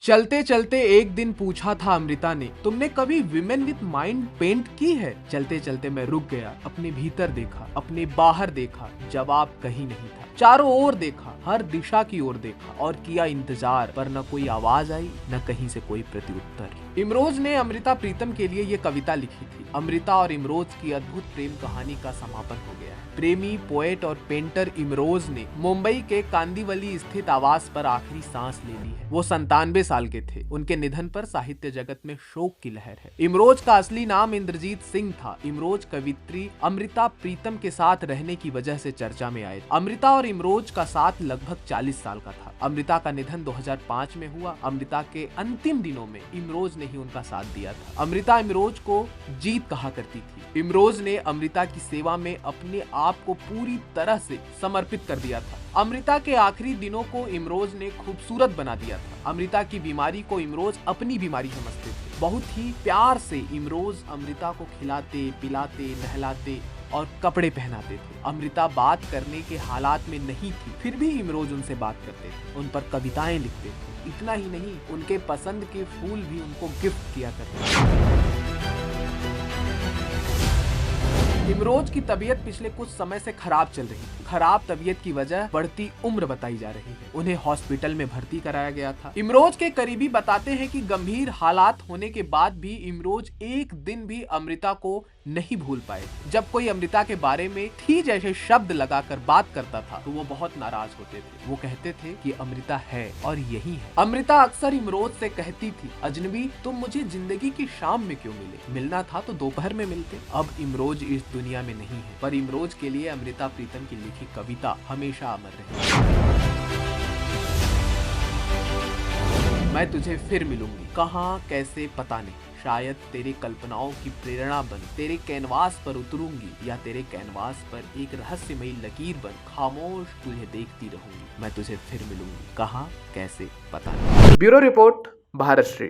चलते चलते एक दिन पूछा था अमृता ने, तुमने कभी विमेन विद माइंड पेंट की है? चलते चलते मैं रुक गया, अपने भीतर देखा, अपने बाहर देखा, जवाब कहीं नहीं था। चारों ओर देखा, हर दिशा की ओर देखा और किया इंतजार, पर न कोई आवाज आई, न कहीं से कोई प्रत्युत्तर। इमरोज ने अमृता प्रीतम के लिए ये कविता लिखी थी। अमृता और इमरोज की अद्भुत प्रेम कहानी का समापन हो गया है। प्रेमी, पोएट और पेंटर इमरोज ने मुंबई के कांदिवली स्थित आवास पर आखिरी सांस ले ली है। वो 97 साल के थे। उनके निधन पर साहित्य जगत में शोक की लहर है। इमरोज का असली नाम इंद्रजीत सिंह था। इमरोज कवित्री अमृता प्रीतम के साथ रहने की वजह से चर्चा में आए। अमृता और इमरोज का साथ लगभग 40 साल का था। अमृता का निधन 2005 में हुआ। अमृता के अंतिम दिनों में इमरोज ने ही उनका साथ दिया था। अमृता इमरोज को जीत कहा करती थी। इमरोज ने अमृता की सेवा में अपने आप को पूरी तरह से समर्पित कर दिया था। अमृता के आखिरी दिनों को इमरोज ने खूबसूरत बना दिया था। अमृता की बीमारी को इमरोज अपनी बीमारी समझते थे। बहुत ही प्यार से इमरोज अमृता को खिलाते, पिलाते, नहलाते और कपड़े पहनाते थे। अमृता बात करने के हालात में नहीं थी, फिर भी इमरोज उनसे बात करते थे, उन पर कविताएं लिखते थे। इतना ही नहीं, उनके पसंद के फूल भी उनको गिफ्ट किया करते थे। इमरोज की तबीयत पिछले कुछ समय से खराब चल रही थी। खराब तबीयत की वजह बढ़ती उम्र बताई जा रही है। उन्हें हॉस्पिटल में भर्ती कराया गया था। इमरोज के करीबी बताते हैं कि गंभीर हालात होने के बाद भी इमरोज एक दिन भी अमृता को नहीं भूल पाए। जब कोई अमृता के बारे में थी जैसे शब्द लगाकर बात करता था तो वो बहुत नाराज होते थे। वो कहते थे कि अमृता है और यही है। अमृता अक्सर इमरोज से कहती थी, अजनबी तुम मुझे जिंदगी की शाम में क्यों मिले? मिलना था तो दोपहर में मिलते। अब इमरोज इस दुनिया में नहीं है, पर इमरोज के लिए अमृता प्रीतम की लिखी कविता हमेशा अमर रहेगी। मैं तुझे फिर मिलूंगी, कहाँ कैसे पता नहीं। शायद तेरे कल्पनाओं की प्रेरणा बन तेरे कैनवास पर उतरूंगी, या तेरे कैनवास पर एक रहस्यमयी लकीर बन खामोश तुझे देखती रहूंगी। मैं तुझे फिर मिलूंगी, कहाँ कैसे पता नहीं। Bureau report, Bharat Shri.